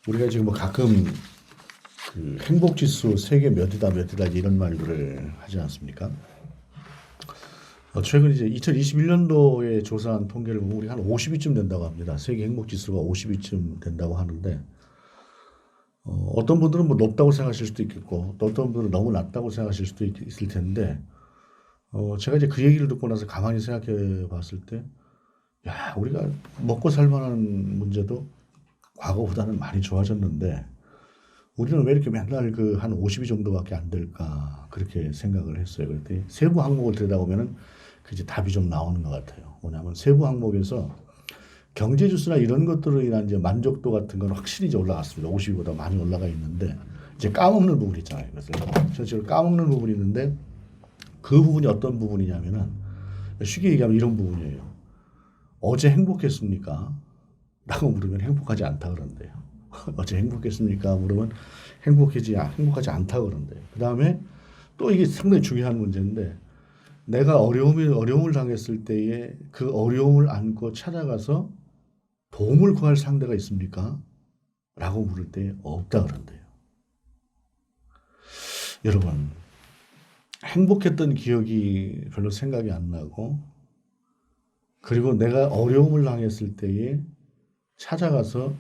우리가 지금 뭐 가끔 그 행복지수 세계 몇이다 몇이다 이런 말들을 하지 않습니까? 최근 이제 2021년도에 조사한 통계를 보면 우리 한 50위쯤 된다고 합니다. 세계 행복지수가 50위쯤 된다고 하는데 어떤 분들은 뭐 높다고 생각하실 수도 있겠고 또 어떤 분들은 너무 낮다고 생각하실 수도 있을 텐데 제가 이제 그 얘기를 듣고 나서 가만히 생각해 봤을 때 야, 우리가 먹고 살 만한 문제도 과거보다는 많이 좋아졌는데 우리는 왜 이렇게 맨날 그 한 50위 정도밖에 안 될까 그렇게 생각을 했어요. 그랬더니 세부 항목을 들여다보면은 그 이제 답이 좀 나오는 것 같아요. 뭐냐면 세부 항목에서 경제 지수나 이런 것들로 인한 이제 만족도 같은 건 확실히 이제 올라갔습니다. 50위보다 많이 올라가 있는데 이제 까먹는 부분 있잖아요. 그래서 전체적으로 까먹는 부분이 있는데 그 부분이 어떤 부분이냐면은 쉽게 얘기하면 이런 부분이에요. 어제 행복했습니까? 라고 물으면 행복하지 않다 그런대요. 어제 행복했습니까? 물으면 행복하지 않다 그런대요. 그 다음에 또 이게 상당히 중요한 문제인데 내가 어려움을 당했을 때에 그 어려움을 안고 찾아가서 도움을 구할 상대가 있습니까? 라고 물을 때 없다 그런대요. 여러분, 행복했던 기억이 별로 생각이 안 나고 그리고 내가 어려움을 당했을 때에 찾아가서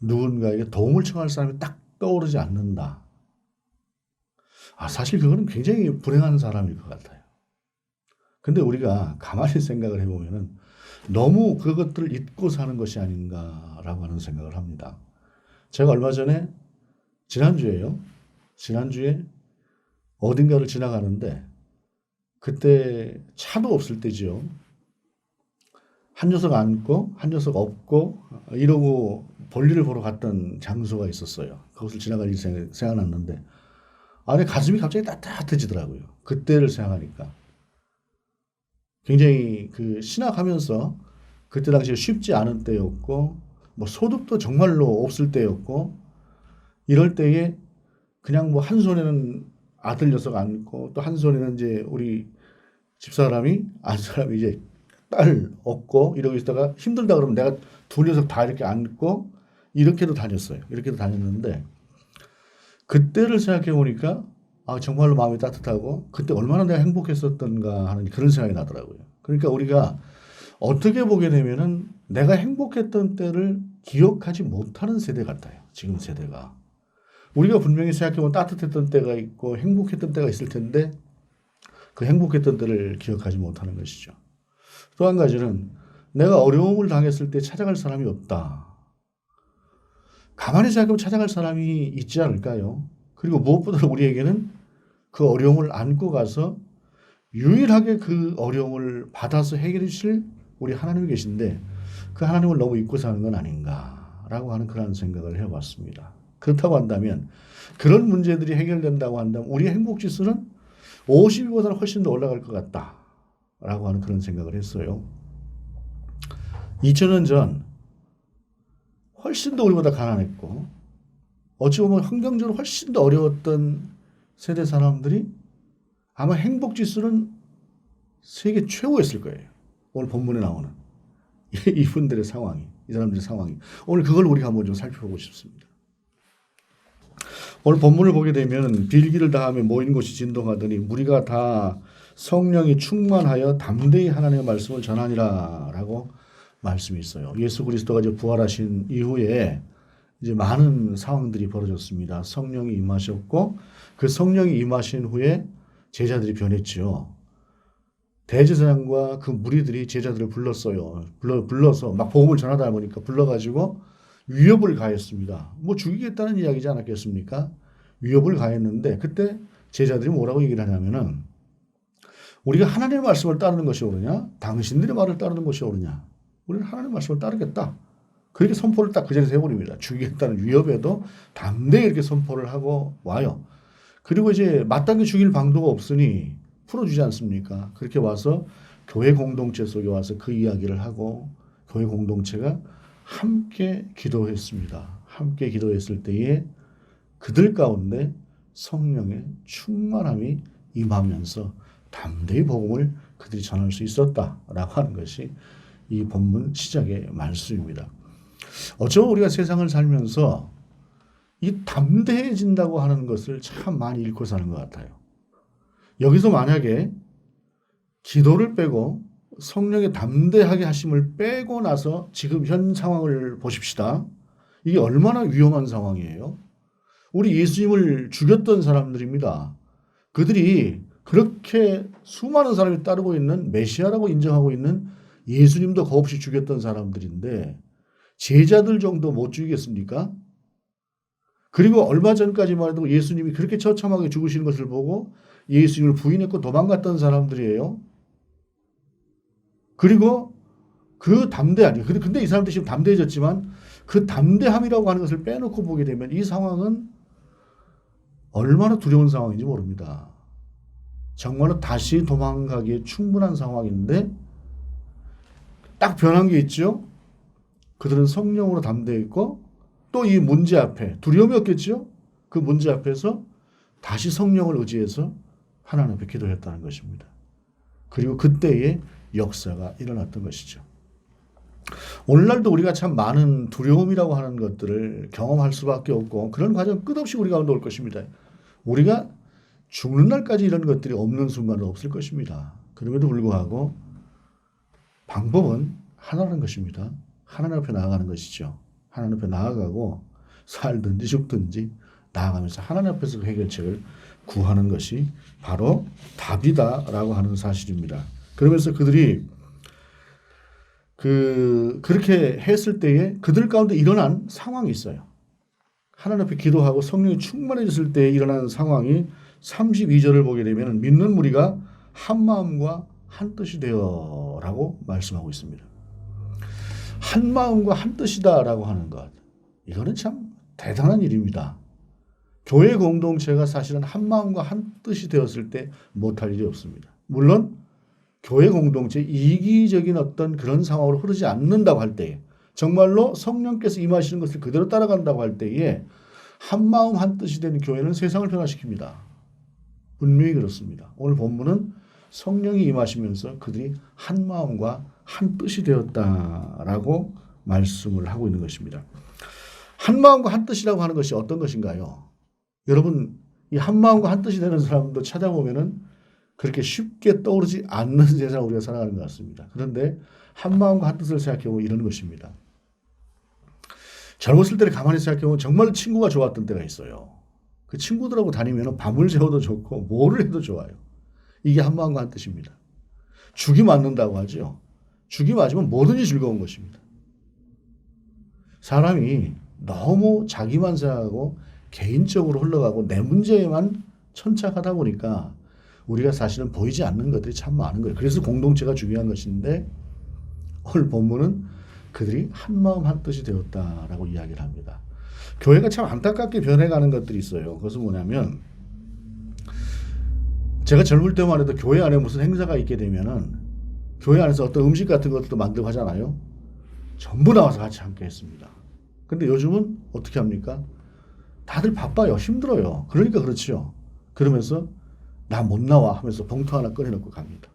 누군가에게 도움을 청할 사람이 딱 떠오르지 않는다. 사실 그거는 굉장히 불행한 사람일 것 같아요. 근데 우리가 가만히 생각을 해보면은 너무 그것들을 잊고 사는 것이 아닌가라고 하는 생각을 합니다. 제가 얼마 전에 지난주에요. 지난주에 어딘가를 지나가는데 그때 차도 없을 때죠. 한 녀석 앉고 한 녀석 없고 이러고 볼일을 보러 갔던 장소가 있었어요. 그것을 지나갈 일이 생각났는데 내 가슴이 갑자기 따뜻해지더라고요. 그때를 생각하니까. 굉장히 그 신학하면서 그때 당시에 쉽지 않은 때였고 뭐 소득도 정말로 없을 때였고 이럴 때에 그냥 뭐 한 손에는 아들 녀석 안고 또 한 손에는 이제 우리 집사람이 안 사람이 이제 딸 업고 이러고 있다가 힘들다 그러면 내가 두 녀석 다 이렇게 안고 이렇게도 다녔어요. 이렇게도 다녔는데 그때를 생각해 보니까 정말로 마음이 따뜻하고 그때 얼마나 내가 행복했었던가 하는 그런 생각이 나더라고요. 그러니까 우리가 어떻게 보게 되면은 내가 행복했던 때를 기억하지 못하는 세대 같아요. 지금 세대가. 우리가 분명히 생각해 보면 따뜻했던 때가 있고 행복했던 때가 있을 텐데 그 행복했던 때를 기억하지 못하는 것이죠. 또 한 가지는 내가 어려움을 당했을 때 찾아갈 사람이 없다. 가만히 생각하면 찾아갈 사람이 있지 않을까요? 그리고 무엇보다 우리에게는 그 어려움을 안고 가서 유일하게 그 어려움을 받아서 해결해 주실 우리 하나님이 계신데 그 하나님을 너무 잊고 사는 건 아닌가라고 하는 그런 생각을 해봤습니다. 그렇다고 한다면 그런 문제들이 해결된다고 한다면 우리의 행복지수는 50위보다는 훨씬 더 올라갈 것 같다라고 하는 그런 생각을 했어요. 2000년 전 훨씬 더 우리보다 가난했고 어찌 보면 환경적으로 훨씬 더 어려웠던 세대 사람들이 아마 행복지수는 세계 최고였을 거예요. 오늘 본문에 나오는 이분들의 상황이, 이 사람들의 상황이. 오늘 그걸 우리가 한번 좀 살펴보고 싶습니다. 오늘 본문을 보게 되면 빌기를 다하며 모인 곳이 진동하더니 무리가 다 성령이 충만하여 담대히 하나님의 말씀을 전하니라 라고 말씀이 있어요. 예수 그리스도가 이제 부활하신 이후에 이제 많은 상황들이 벌어졌습니다. 성령이 임하셨고 그 성령이 임하신 후에 제자들이 변했죠. 대제사장과 그 무리들이 제자들을 불렀어요. 불러서 막 복음을 전하다 보니까 불러가지고 위협을 가했습니다. 뭐 죽이겠다는 이야기지 않았겠습니까? 위협을 가했는데 그때 제자들이 뭐라고 얘기를 하냐면은 우리가 하나님의 말씀을 따르는 것이 옳으냐? 당신들의 말을 따르는 것이 옳으냐? 우리는 하나님의 말씀을 따르겠다. 그렇게 선포를 딱 그 자리에서 해버립니다. 죽이겠다는 위협에도 담대히 이렇게 선포를 하고 와요. 그리고 이제 마땅히 죽일 방도가 없으니 풀어주지 않습니까? 그렇게 와서 교회 공동체 속에 와서 그 이야기를 하고 교회 공동체가 함께 기도했습니다. 함께 기도했을 때에 그들 가운데 성령의 충만함이 임하면서 담대히 복음을 그들이 전할 수 있었다라고 하는 것이 이 본문 시작의 말씀입니다. 어쩌면 우리가 세상을 살면서 이 담대해진다고 하는 것을 참 많이 잃고 사는 것 같아요. 여기서 만약에 기도를 빼고 성령의 담대하게 하심을 빼고 나서 지금 현 상황을 보십시다. 이게 얼마나 위험한 상황이에요. 우리 예수님을 죽였던 사람들입니다. 그들이 그렇게 수많은 사람이 따르고 있는 메시아라고 인정하고 있는 예수님도 겁없이 죽였던 사람들인데 제자들 정도 못 죽이겠습니까? 그리고 얼마 전까지만 해도 예수님이 그렇게 처참하게 죽으시는 것을 보고 예수님을 부인했고 도망갔던 사람들이에요. 그리고 그 담대함이, 근데 이 사람들이 지금 담대해졌지만 그 담대함이라고 하는 것을 빼놓고 보게 되면 이 상황은 얼마나 두려운 상황인지 모릅니다. 정말로 다시 도망가기에 충분한 상황인데 딱 변한 게 있죠. 그들은 성령으로 담대했고 또 이 문제 앞에 두려움이 없겠죠. 그 문제 앞에서 다시 성령을 의지해서 하나님 앞에 기도했다는 것입니다. 그리고 그때의 역사가 일어났던 것이죠. 오늘날도 우리가 참 많은 두려움이라고 하는 것들을 경험할 수밖에 없고 그런 과정 끝없이 우리 가운데 올 것입니다. 우리가 죽는 날까지 이런 것들이 없는 순간은 없을 것입니다. 그럼에도 불구하고 방법은 하나라는 것입니다. 하나님 앞에 나아가는 것이죠. 하나님 앞에 나아가고 살든지 죽든지 나아가면서 하나님 앞에서 그 해결책을 구하는 것이 바로 답이다라고 하는 사실입니다. 그러면서 그들이 그렇게 했을 때에 그들 가운데 일어난 상황이 있어요. 하나님 앞에 기도하고 성령이 충만해졌을 때 일어난 상황이 32절을 보게 되면 믿는 무리가 한 마음과 한 뜻이 되어라고 말씀하고 있습니다. 한 마음과 한 뜻이다라고 하는 것. 이거는 참 대단한 일입니다. 교회 공동체가 사실은 한 마음과 한 뜻이 되었을 때 못할 일이 없습니다. 물론 교회 공동체 이기적인 어떤 그런 상황으로 흐르지 않는다고 할 때에 정말로 성령께서 임하시는 것을 그대로 따라간다고 할 때에 한 마음 한 뜻이 되는 교회는 세상을 변화시킵니다. 분명히 그렇습니다. 오늘 본문은 성령이 임하시면서 그들이 한 마음과 한 뜻이 되었다라고 말씀을 하고 있는 것입니다. 한 마음과 한 뜻이라고 하는 것이 어떤 것인가요? 여러분, 이 한 마음과 한 뜻이 되는 사람도 찾아보면은 그렇게 쉽게 떠오르지 않는 세상을 우리가 살아가는 것 같습니다. 그런데 한 마음과 한 뜻을 생각해보면 이런 것입니다. 젊었을 때를 가만히 생각해보면 정말 친구가 좋았던 때가 있어요. 그 친구들하고 다니면 밤을 새워도 좋고 뭐를 해도 좋아요. 이게 한 마음과 한 뜻입니다. 죽이 맞는다고 하죠. 죽이 맞으면 뭐든지 즐거운 것입니다. 사람이 너무 자기만 생각하고 개인적으로 흘러가고 내 문제에만 천착하다 보니까 우리가 사실은 보이지 않는 것들이 참 많은 거예요. 그래서 공동체가 중요한 것인데 오늘 본문은 그들이 한 마음 한 뜻이 되었다라고 이야기를 합니다. 교회가 참 안타깝게 변해가는 것들이 있어요. 그것은 뭐냐면 제가 젊을 때만 해도 교회 안에 무슨 행사가 있게 되면은 교회 안에서 어떤 음식 같은 것도 만들고 하잖아요. 전부 나와서 같이 함께 했습니다. 근데 요즘은 어떻게 합니까? 다들 바빠요. 힘들어요. 그러니까 그렇지요. 그러면서 나 못 나와 하면서 봉투 하나 꺼내놓고 갑니다.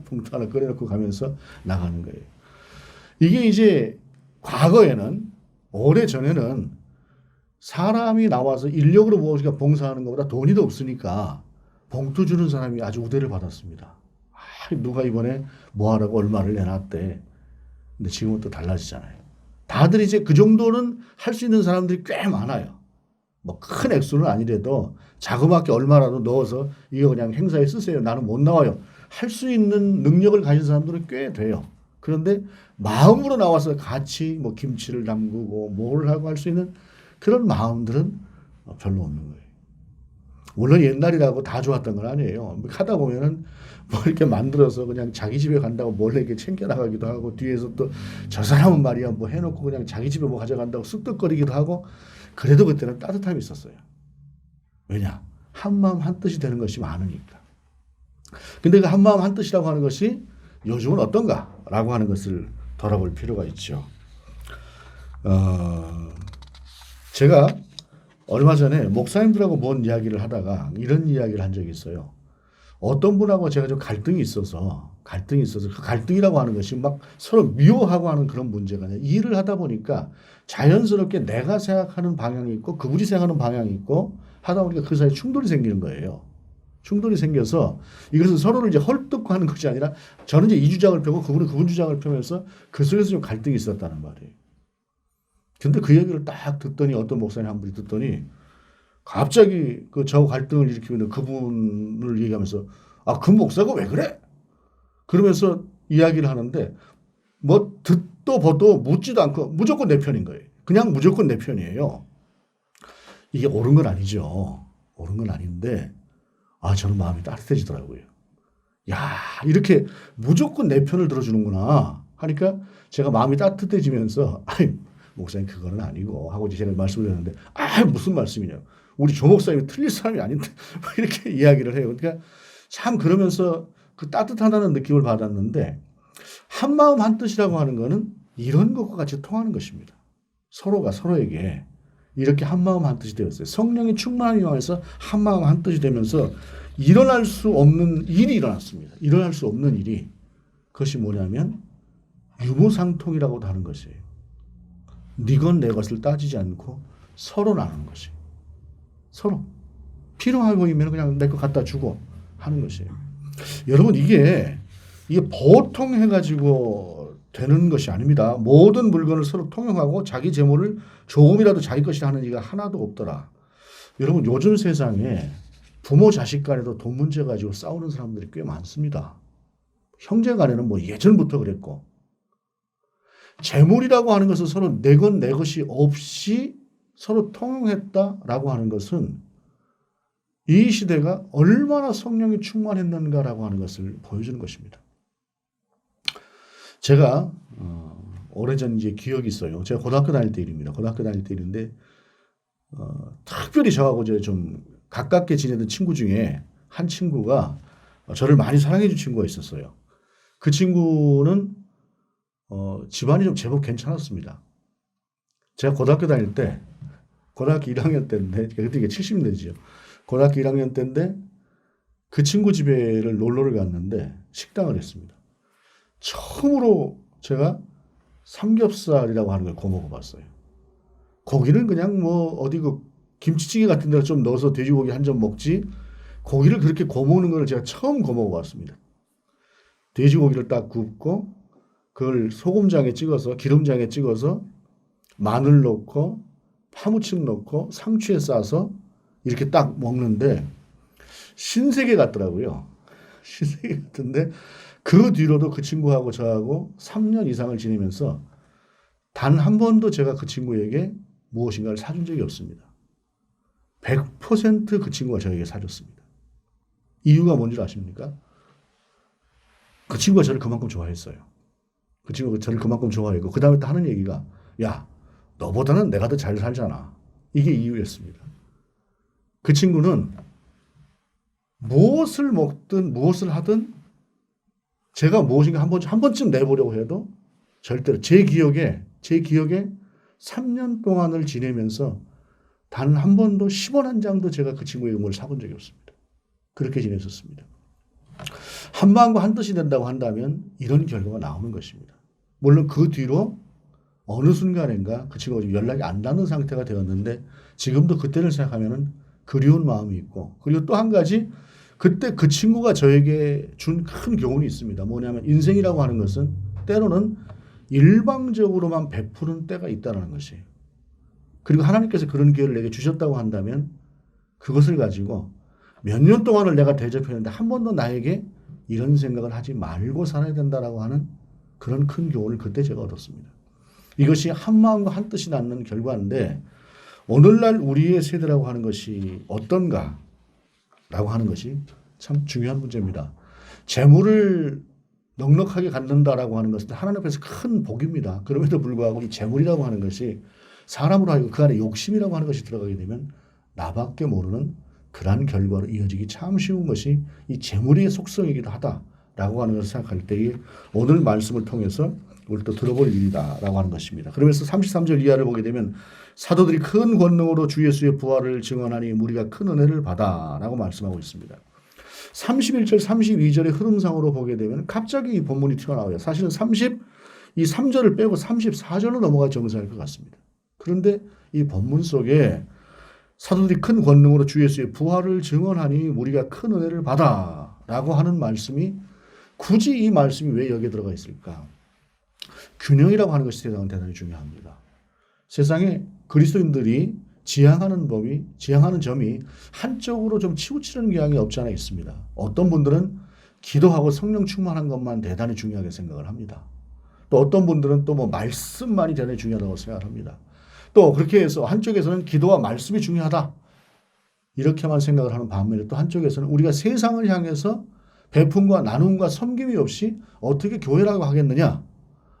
봉투 하나 꺼내놓고 가면서 나가는 거예요. 이게 이제 과거에는 오래전에는 사람이 나와서 인력으로 무엇인가 봉사하는 것보다 돈이 더 없으니까 봉투 주는 사람이 아주 우대를 받았습니다. 누가 이번에 뭐 하라고 얼마를 내놨대. 근데 지금은 또 달라지잖아요. 다들 이제 그 정도는 할 수 있는 사람들이 꽤 많아요. 뭐 큰 액수는 아니래도 자그맣게 얼마라도 넣어서 이거 그냥 행사에 쓰세요. 나는 못 나와요. 할 수 있는 능력을 가진 사람들은 꽤 돼요. 그런데 마음으로 나와서 같이 뭐 김치를 담그고 뭘 하고 할 수 있는 그런 마음들은 별로 없는 거예요. 물론 옛날이라고 다 좋았던 건 아니에요. 하다 보면은 뭐 이렇게 만들어서 그냥 자기 집에 간다고 몰래 이렇게 챙겨나가기도 하고 뒤에서 또 저 사람은 말이야 뭐 해놓고 그냥 자기 집에 뭐 가져간다고 쑥덕거리기도 하고 그래도 그때는 따뜻함이 있었어요. 왜냐? 한 마음 한 뜻이 되는 것이 많으니까. 근데 그 한 마음 한 뜻이라고 하는 것이 요즘은 어떤가라고 하는 것을 돌아볼 필요가 있죠. 제가 얼마 전에 목사님들하고 뭔 이야기를 하다가 이런 이야기를 한 적이 있어요. 어떤 분하고 제가 좀 갈등이 있어서 갈등이 있어서 그 갈등이라고 하는 것이 막 서로 미워하고 하는 그런 문제가 아니라 일을 하다 보니까 자연스럽게 내가 생각하는 방향이 있고 그분이 생각하는 방향이 있고 하다 보니까 그 사이에 충돌이 생기는 거예요. 충돌이 생겨서 이것은 서로를 이제 헐뜯고 하는 것이 아니라 저는 이제 이 주장을 펴고 그분은 그분 주장을 펴면서 그 속에서 좀 갈등이 있었다는 말이에요. 근데 그 얘기를 딱 듣더니 어떤 목사님 한 분이 듣더니 갑자기 그 저 갈등을 일으키고 있는 그분을 얘기하면서 아, 그 목사가 왜 그래? 그러면서 이야기를 하는데 뭐 듣도 보도 묻지도 않고 무조건 내 편인 거예요. 그냥 무조건 내 편이에요. 이게 옳은 건 아니죠. 옳은 건 아닌데 아, 저는 마음이 따뜻해지더라고요. 야, 이렇게 무조건 내 편을 들어주는구나 하니까 제가 마음이 따뜻해지면서 아이, 목사님 그거는 아니고 하고 제가 말씀을 했는데 아, 무슨 말씀이냐. 우리 조 목사님이 틀릴 사람이 아닌데 이렇게 이야기를 해요. 그러니까 참 그러면서 그 따뜻하다는 느낌을 받았는데 한마음 한뜻이라고 하는 거는 이런 것과 같이 통하는 것입니다. 서로가 서로에게 이렇게 한마음 한뜻이 되었어요. 성령이 충만함이 와서 한마음 한뜻이 되면서 일어날 수 없는 일이 일어났습니다. 일어날 수 없는 일이 그것이 뭐냐면 유무상통이라고도 하는 것이에요. 네건 내 것을 따지지 않고 서로 나누는 것이에요. 서로 필요해 보이면 그냥 내 거 갖다 주고 하는 것이에요. 여러분 이게 보통 해가지고 되는 것이 아닙니다. 모든 물건을 서로 통용하고 자기 재물을 조금이라도 자기 것이라 하는 이가 하나도 없더라. 여러분 요즘 세상에 부모 자식 간에도 돈 문제 가지고 싸우는 사람들이 꽤 많습니다. 형제 간에는 뭐 예전부터 그랬고 재물이라고 하는 것은 서로 내 것 내 것이 없이 서로 통용했다라고 하는 것은 이 시대가 얼마나 성령이 충만했는가라고 하는 것을 보여주는 것입니다. 제가 오래전 이제 기억이 있어요. 제가 고등학교 다닐 때 일입니다. 고등학교 다닐 때 일인데 특별히 저하고 이제 좀 가깝게 지내던 친구 중에 한 친구가 저를 많이 사랑해 준 친구가 있었어요. 그 친구는 집안이 좀 제법 괜찮았습니다. 제가 고등학교 다닐 때 고등학교 1학년 때인데 그때 이게 70년대죠. 고등학교 1학년 때인데 그 친구 집에를 놀러를 갔는데 식당을 했습니다. 처음으로 제가 삼겹살이라고 하는 걸 구워 먹어봤어요. 고기는 그냥 뭐 어디 그 김치찌개 같은 데를 좀 넣어서 돼지고기 한 점 먹지 고기를 그렇게 구워 먹는 걸 제가 처음 구워 먹어봤습니다. 돼지고기를 딱 굽고 그걸 소금장에 찍어서 기름장에 찍어서 마늘 넣고 파무침 넣고 상추에 싸서 이렇게 딱 먹는데 신세계 같더라고요. 신세계 같은데 그 뒤로도 그 친구하고 저하고 3년 이상을 지내면서 단 한 번도 제가 그 친구에게 무엇인가를 사준 적이 없습니다. 100% 그 친구가 저에게 사줬습니다. 이유가 뭔지 아십니까? 그 친구가 저를 그만큼 좋아했어요. 그 친구가 저를 그만큼 좋아했고 그 다음에 또 하는 얘기가 야, 너보다는 내가 더 잘 살잖아. 이게 이유였습니다. 그 친구는 무엇을 먹든 무엇을 하든 제가 무엇인가 한 번쯤 내보려고 해도 절대로 제 기억에 3년 동안을 지내면서 단 한 번도 10원 한 장도 제가 그 친구에게 뭘 사본 적이 없습니다. 그렇게 지냈었습니다. 한 마음과 한 뜻이 된다고 한다면 이런 결과가 나오는 것입니다. 물론 그 뒤로 어느 순간인가 그 친구가 연락이 안 닿는 상태가 되었는데 지금도 그때를 생각하면 그리운 마음이 있고 그리고 또 한 가지 그때 그 친구가 저에게 준 큰 교훈이 있습니다. 뭐냐면 인생이라고 하는 것은 때로는 일방적으로만 베푸는 때가 있다는 것이에요. 그리고 하나님께서 그런 기회를 내게 주셨다고 한다면 그것을 가지고 몇 년 동안을 내가 대접했는데 한 번도 나에게 이런 생각을 하지 말고 살아야 된다라고 하는 그런 큰 교훈을 그때 제가 얻었습니다. 이것이 한 마음과 한 뜻이 낳는 결과인데 오늘날 우리의 세대라고 하는 것이 어떤가라고 하는 것이 참 중요한 문제입니다. 재물을 넉넉하게 갖는다라고 하는 것은 하나님 앞에서 큰 복입니다. 그럼에도 불구하고 이 재물이라고 하는 것이 사람으로 하여금 그 안에 욕심이라고 하는 것이 들어가게 되면 나밖에 모르는 그러한 결과로 이어지기 참 쉬운 것이 이 재물의 속성이기도 하다라고 하는 것을 생각할 때에 오늘 말씀을 통해서 우리 또 들어볼 일이다라고 하는 것입니다. 그러면서 33절 이하를 보게 되면 사도들이 큰 권능으로 주 예수의 부활을 증언하니 우리가 큰 은혜를 받아라고 말씀하고 있습니다. 31절, 32절의 흐름상으로 보게 되면 갑자기 이 본문이 튀어나와요. 사실은 이 3절을 빼고 34절로 넘어가 정사할 것 같습니다. 그런데 이 본문 속에 사도들이 큰 권능으로 주 예수의 부활을 증언하니 우리가 큰 은혜를 받아 라고 하는 말씀이 굳이 이 말씀이 왜 여기에 들어가 있을까? 균형이라고 하는 것이 세상은 대단히 중요합니다. 세상에 그리스도인들이 지향하는 점이 한쪽으로 좀 치우치는 경향이 없지 않아 있습니다. 어떤 분들은 기도하고 성령 충만한 것만 대단히 중요하게 생각을 합니다. 또 어떤 분들은 또 뭐 말씀만이 대단히 중요하다고 생각합니다. 또 그렇게 해서 한쪽에서는 기도와 말씀이 중요하다. 이렇게만 생각을 하는 반면에 또 한쪽에서는 우리가 세상을 향해서 베품과 나눔과 섬김이 없이 어떻게 교회라고 하겠느냐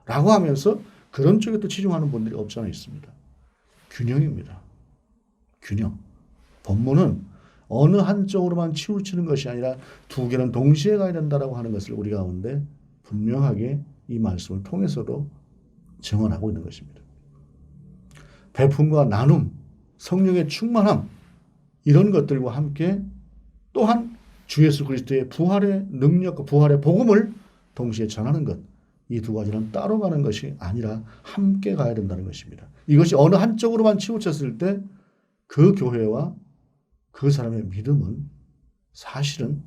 라고 하면서 그런 쪽에 또 치중하는 분들이 없지 않아 있습니다. 균형입니다. 균형. 본문은 어느 한쪽으로만 치우치는 것이 아니라 두 개는 동시에 가야 된다라고 하는 것을 우리 가운데 분명하게 이 말씀을 통해서도 증언하고 있는 것입니다. 베품과 나눔, 성령의 충만함 이런 것들과 함께 또한 주 예수 그리스도의 부활의 능력과 부활의 복음을 동시에 전하는 것. 이 두 가지는 따로 가는 것이 아니라 함께 가야 된다는 것입니다. 이것이 어느 한쪽으로만 치우쳤을 때 그 교회와 그 사람의 믿음은 사실은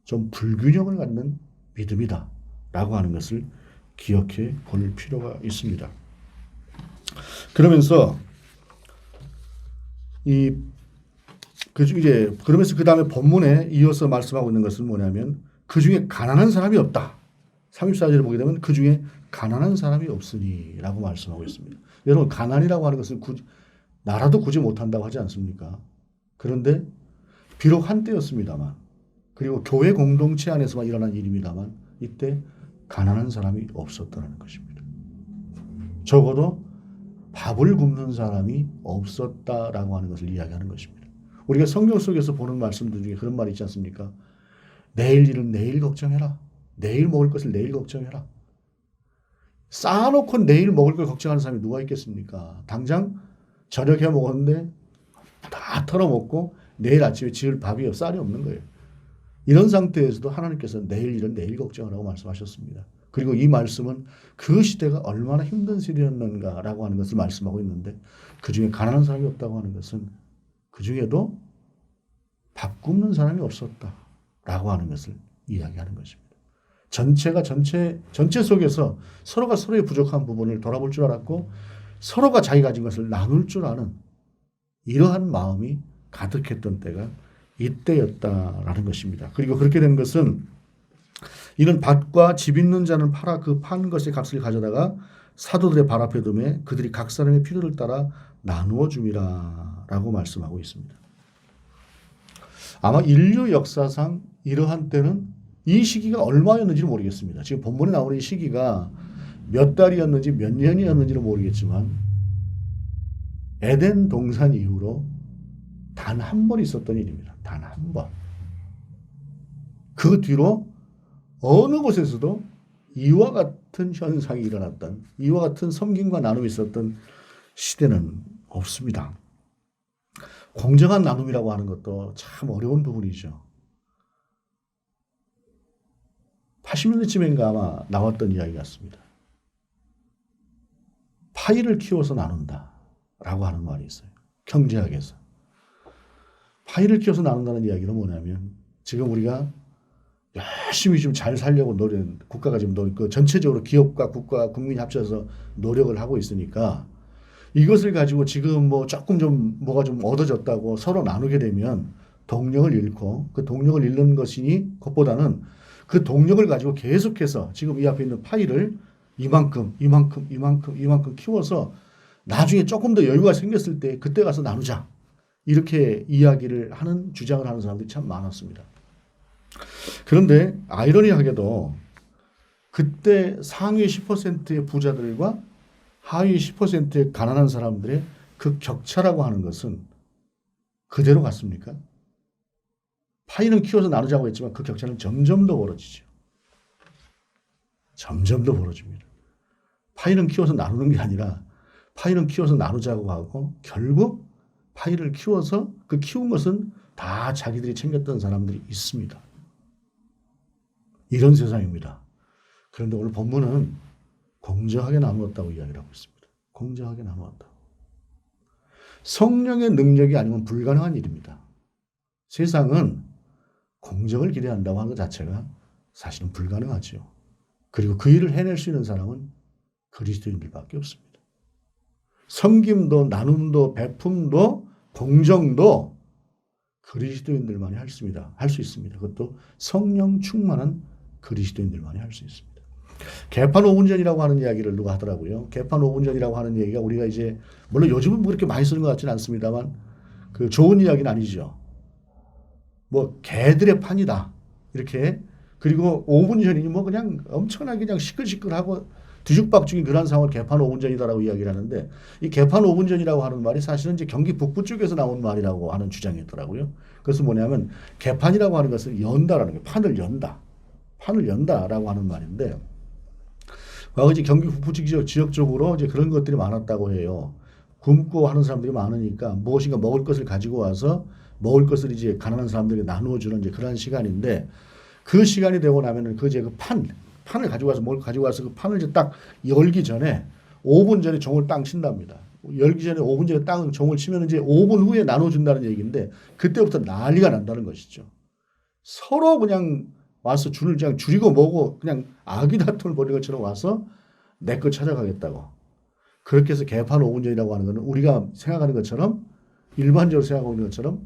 좀 불균형을 갖는 믿음이다 라고 하는 것을 기억해 볼 필요가 있습니다. 그러면서 그러면서 그 다음에 본문에 이어서 말씀하고 있는 것은 뭐냐면 그 중에 가난한 사람이 없다. 34절을 보게 되면 그 중에 가난한 사람이 없으니 라고 말씀하고 있습니다. 여러분 가난이라고 하는 것은 나라도 구지 못한다고 하지 않습니까? 그런데 비록 한때였습니다만 그리고 교회 공동체 안에서만 일어난 일입니다만 이때 가난한 사람이 없었다는 것입니다. 적어도 밥을 굶는 사람이 없었다라고 하는 것을 이야기하는 것입니다. 우리가 성경 속에서 보는 말씀들 중에 그런 말이 있지 않습니까? 내일 일은 내일 걱정해라. 내일 먹을 것을 내일 걱정해라. 쌓아놓고 내일 먹을 걸 걱정하는 사람이 누가 있겠습니까? 당장 저녁에 먹었는데 다 털어먹고 내일 아침에 지을 밥이 쌀이 없는 거예요. 이런 상태에서도 하나님께서 내일 일은 내일 걱정하라고 말씀하셨습니다. 그리고 이 말씀은 그 시대가 얼마나 힘든 시대였는가라고 하는 것을 말씀하고 있는데 그중에 가난한 사람이 없다고 하는 것은 그중에도 밥 굶는 사람이 없었다라고 하는 것을 이야기하는 것입니다. 전체 속에서 서로가 서로의 부족한 부분을 돌아볼 줄 알았고 서로가 자기 가진 것을 나눌 줄 아는 이러한 마음이 가득했던 때가 이때였다라는 것입니다. 그리고 그렇게 된 것은 이는 밭과 집 있는 자는 팔아 그 판 것의 값을 가져다가 사도들의 발 앞에 두매 그들이 각 사람의 필요를 따라 나누어 줌이라 라고 말씀하고 있습니다. 아마 인류 역사상 이러한 때는 이 시기가 얼마였는지 모르겠습니다. 지금 본문에 나오는 이 시기가 몇 달이었는지 몇 년이었는지는 모르겠지만 에덴 동산 이후로 단 한 번 있었던 일입니다. 단 한 번. 그 뒤로 어느 곳에서도 이와 같은 현상이 일어났던 이와 같은 섬김과 나눔이 있었던 시대는 없습니다. 공정한 나눔이라고 하는 것도 참 어려운 부분이죠. 80년대쯤인가 아마 나왔던 이야기 같습니다. 파이를 키워서 나눈다라고 하는 말이 있어요. 경제학에서. 파이를 키워서 나눈다는 이야기는 뭐냐면 지금 우리가 열심히 좀 잘 살려고 국가가 지금 전체적으로 기업과 국가, 국민이 합쳐서 노력을 하고 있으니까 이것을 가지고 지금 뭐가 좀 얻어졌다고 서로 나누게 되면 동력을 잃고 그 동력을 잃는 것이니 그것보다는 그 동력을 가지고 계속해서 지금 이 앞에 있는 파이를 이만큼 키워서 나중에 조금 더 여유가 생겼을 때 그때 가서 나누자. 이렇게 주장을 하는 사람들이 참 많았습니다. 그런데 아이러니하게도 그때 상위 10%의 부자들과 하위 10%의 가난한 사람들의 그 격차라고 하는 것은 그대로 같습니까? 파이는 키워서 나누자고 했지만 그 격차는 점점 더 벌어지죠. 점점 더 벌어집니다. 파이는 키워서 나누는 게 아니라 파이는 키워서 나누자고 하고 결국 파이를 키워서 그 키운 것은 다 자기들이 챙겼던 사람들이 있습니다. 이런 세상입니다. 그런데 오늘 본문은 공정하게 나누었다고 이야기를 하고 있습니다. 공정하게 나누었다. 성령의 능력이 아니면 불가능한 일입니다. 세상은 공정을 기대한다고 하는 것 자체가 사실은 불가능하죠. 그리고 그 일을 해낼 수 있는 사람은 그리스도인들밖에 없습니다. 섬김도 나눔도 베품도 공정도 그리스도인들만이 할 수 있습니다. 그것도 성령 충만한 그리스도인들만이 할 수 있습니다. 개판 5분 전이라고 하는 이야기를 누가 하더라고요. 개판 5분 전이라고 하는 얘기가 우리가 이제 물론 요즘은 뭐 그렇게 많이 쓰는 것 같지는 않습니다만 그 좋은 이야기는 아니죠. 뭐 개들의 판이다 이렇게 그리고 5분 전이니 뭐 그냥 엄청나게 그냥 시끌시끌하고 뒤죽박죽인 그런 상황을 개판 5분 전이다라고 이야기를 하는데 이 개판 5분 전이라고 하는 말이 사실은 이제 경기 북부 쪽에서 나온 말이라고 하는 주장이 있더라고요. 그래서 뭐냐면 개판이라고 하는 것은 연다라는 게 판을 연다라고 하는 말인데 과거 이제 경기 북부 지역 쪽으로 이제 그런 것들이 많았다고 해요. 굶고 하는 사람들이 많으니까 무엇인가 먹을 것을 가지고 와서 먹을 것을 이제 가난한 사람들에게 나누어 주는 이제 그런 시간인데 그 시간이 되고 나면은 그 이제 그 판을 가지고 와서 뭘 가지고 와서 그 판을 이제 딱 열기 전에 5분 전에 종을 땅 친답니다. 열기 전에 5분 전에 땅 종을 치면 이제 5분 후에 나눠준다는 얘기인데 그때부터 난리가 난다는 것이죠. 서로 그냥 와서 줄을 그냥 줄이고 뭐고 그냥 아기 다툼을 벌인 것처럼 와서 내 거 찾아가겠다고. 그렇게 해서 개판 5분 전이라고 하는 것은 우리가 생각하는 것처럼 일반적으로 생각하는 것처럼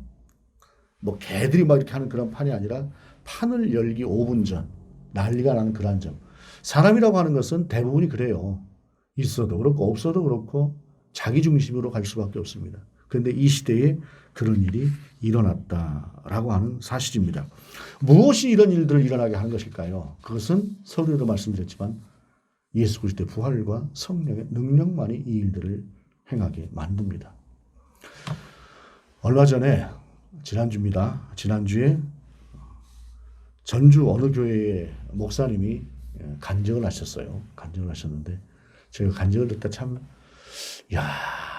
뭐 개들이 막 이렇게 하는 그런 판이 아니라 판을 열기 5분 전 난리가 나는 그러한 점. 사람이라고 하는 것은 대부분이 그래요. 있어도 그렇고 없어도 그렇고 자기 중심으로 갈 수밖에 없습니다. 그런데 이 시대에 그런 일이 일어났다라고 하는 사실입니다. 무엇이 이런 일들을 일어나게 하는 것일까요? 그것은 서두에도 말씀드렸지만 예수 그리스도의 부활과 성령의 능력만이 이 일들을 행하게 만듭니다. 얼마 전에 지난주입니다. 지난주에 전주 어느 교회의 목사님이 간증을 하셨어요. 간증을 하셨는데 제가 간증을 듣다 참 야,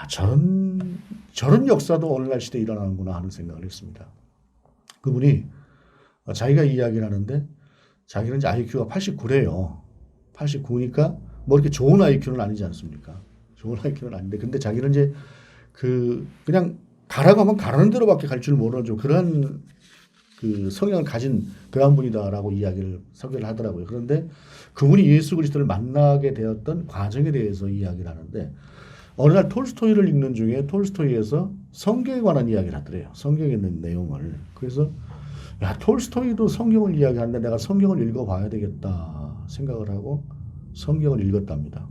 저런 역사도 오늘날 시대에 일어나는구나 하는 생각을 했습니다. 그분이 자기가 이야기를 하는데 자기는 이제 IQ가 89래요. 89니까 뭐 이렇게 좋은 IQ는 아니지 않습니까? 좋은 IQ는 아닌데 근데 자기는 이제 그냥 가라고 하면 가라는 대로밖에 갈 줄 모르는 좀 그런 그 성향을 가진 그런 분이다라고 이야기를 소개를 하더라고요. 그런데 그분이 예수 그리스도를 만나게 되었던 과정에 대해서 이야기를 하는데 어느 날 톨스토이를 읽는 중에 톨스토이에서 성경에 관한 이야기를 하더래요. 성경에 있는 내용을. 그래서 야 톨스토이도 성경을 이야기하는데 내가 성경을 읽어봐야 되겠다 생각을 하고 성경을 읽었답니다.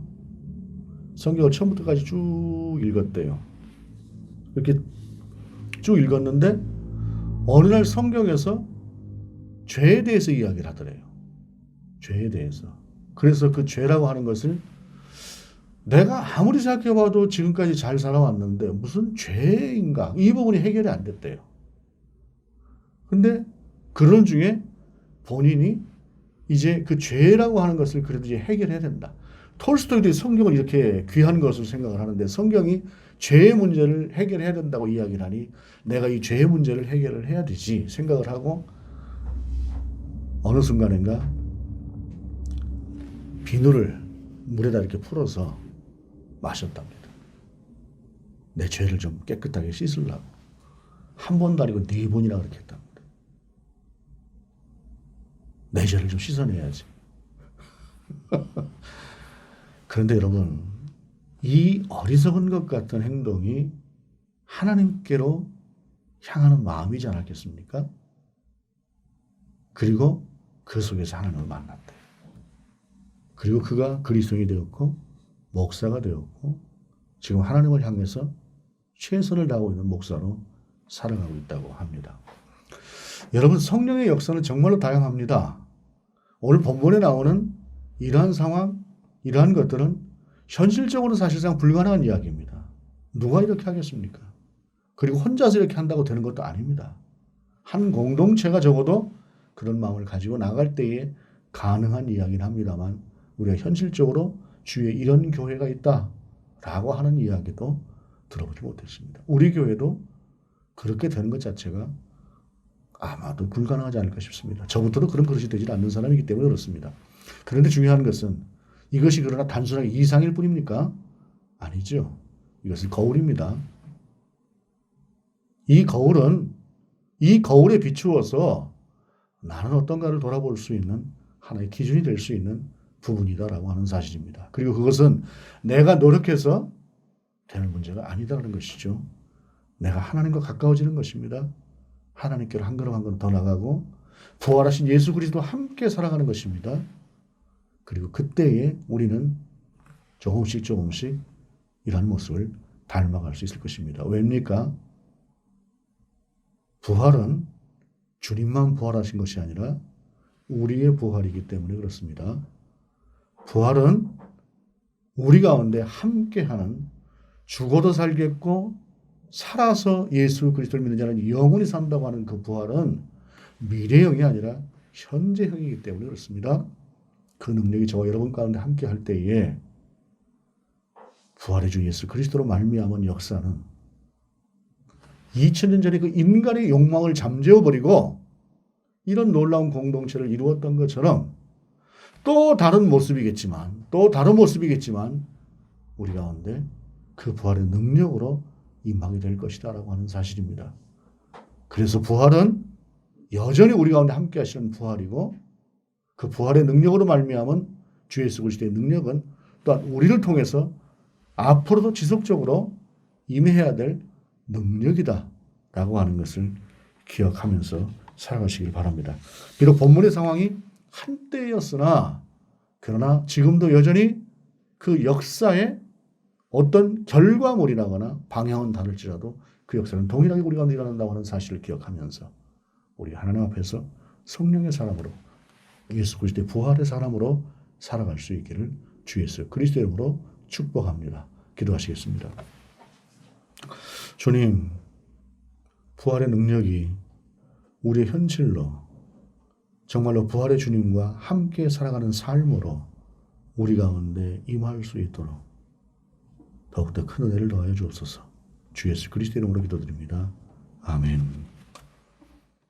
성경을 처음부터까지 쭉 읽었대요. 이렇게 쭉 읽었는데 어느 날 성경에서 죄에 대해서 이야기를 하더래요. 죄에 대해서. 그래서 그 죄라고 하는 것을 내가 아무리 생각해봐도 지금까지 잘 살아왔는데 무슨 죄인가 이 부분이 해결이 안 됐대요. 근데 그런 중에 본인이 이제 그 죄라고 하는 것을 그래도 이제 해결해야 된다. 톨스토이도 성경을 이렇게 귀한 것으로 생각을 하는데 성경이 죄의 문제를 해결해야 된다고 이야기를 하니 내가 이 죄의 문제를 해결을 해야 되지 생각을 하고 어느 순간인가 비누를 물에다 이렇게 풀어서 마셨답니다. 내 죄를 좀 깨끗하게 씻으려고. 한 번도 아니고 4번이나 그렇게 했답니다. 내 죄를 좀 씻어내야지. 그런데 여러분, 이 어리석은 것 같은 행동이 하나님께로 향하는 마음이지 않았겠습니까? 그리고 그 속에서 하나님을 만났다. 그리고 그가 그리스도인이 되었고 목사가 되었고 지금 하나님을 향해서 최선을 다하고 있는 목사로 살아가고 있다고 합니다. 여러분 성령의 역사는 정말로 다양합니다. 오늘 본문에 나오는 이러한 상황, 이러한 것들은 현실적으로 사실상 불가능한 이야기입니다. 누가 이렇게 하겠습니까? 그리고 혼자서 이렇게 한다고 되는 것도 아닙니다. 한 공동체가 적어도 그런 마음을 가지고 나갈 때에 가능한 이야기는 합니다만 우리가 현실적으로 주위에 이런 교회가 있다라고 하는 이야기도 들어보지 못했습니다. 우리 교회도 그렇게 되는 것 자체가 아마도 불가능하지 않을까 싶습니다. 저부터도 그런 그릇이 되지 않는 사람이기 때문에 그렇습니다. 그런데 중요한 것은 이것이 그러나 단순하게 이상일 뿐입니까? 아니죠. 이것은 거울입니다. 이 거울은 이 거울에 비추어서 나는 어떤가를 돌아볼 수 있는 하나의 기준이 될 수 있는 부분이다라고 하는 사실입니다. 그리고 그것은 내가 노력해서 되는 문제가 아니다라는 것이죠. 내가 하나님과 가까워지는 것입니다. 하나님께로 한 걸음 한 걸음 더 나가고 부활하신 예수 그리스도와 함께 살아가는 것입니다. 그리고 그때에 우리는 조금씩 조금씩 이러한 모습을 닮아갈 수 있을 것입니다. 왜입니까? 부활은 주님만 부활하신 것이 아니라 우리의 부활이기 때문에 그렇습니다. 부활은 우리 가운데 함께하는 죽어도 살겠고 살아서 예수 그리스도를 믿는 자는 영원히 산다고 하는 그 부활은 미래형이 아니라 현재형이기 때문에 그렇습니다. 그 능력이 저와 여러분 가운데 함께할 때에 부활의 주 예수 그리스도로 말미암은 역사는 2000년 전에 그 인간의 욕망을 잠재워버리고 이런 놀라운 공동체를 이루었던 것처럼 또 다른 모습이겠지만 우리 가운데 그 부활의 능력으로 임하게 될 것이다라고 하는 사실입니다. 그래서 부활은 여전히 우리 가운데 함께 하시는 부활이고 그 부활의 능력으로 말미암은 주 예수 그리스도의 능력은 또한 우리를 통해서 앞으로도 지속적으로 임해야 될 능력이다라고 하는 것을 기억하면서 살아가시길 바랍니다. 비록 본문의 상황이 한때였으나 그러나 지금도 여전히 그 역사의 어떤 결과물이라거나 방향은 다를지라도 그 역사는 동일하게 우리 가운데 일어난다고 하는 사실을 기억하면서 우리 하나님 앞에서 성령의 사람으로 예수 그리스도의 부활의 사람으로 살아갈 수 있기를 주 예수 그리스도의 이름으로 축복합니다. 기도하시겠습니다. 주님, 부활의 능력이 우리의 현실로 정말로 부활의 주님과 함께 살아가는 삶으로 우리 가운데 임할 수 있도록 더욱더 큰 은혜를 더하여 주옵소서. 주 예수 그리스도의 이름으로 기도드립니다. 아멘.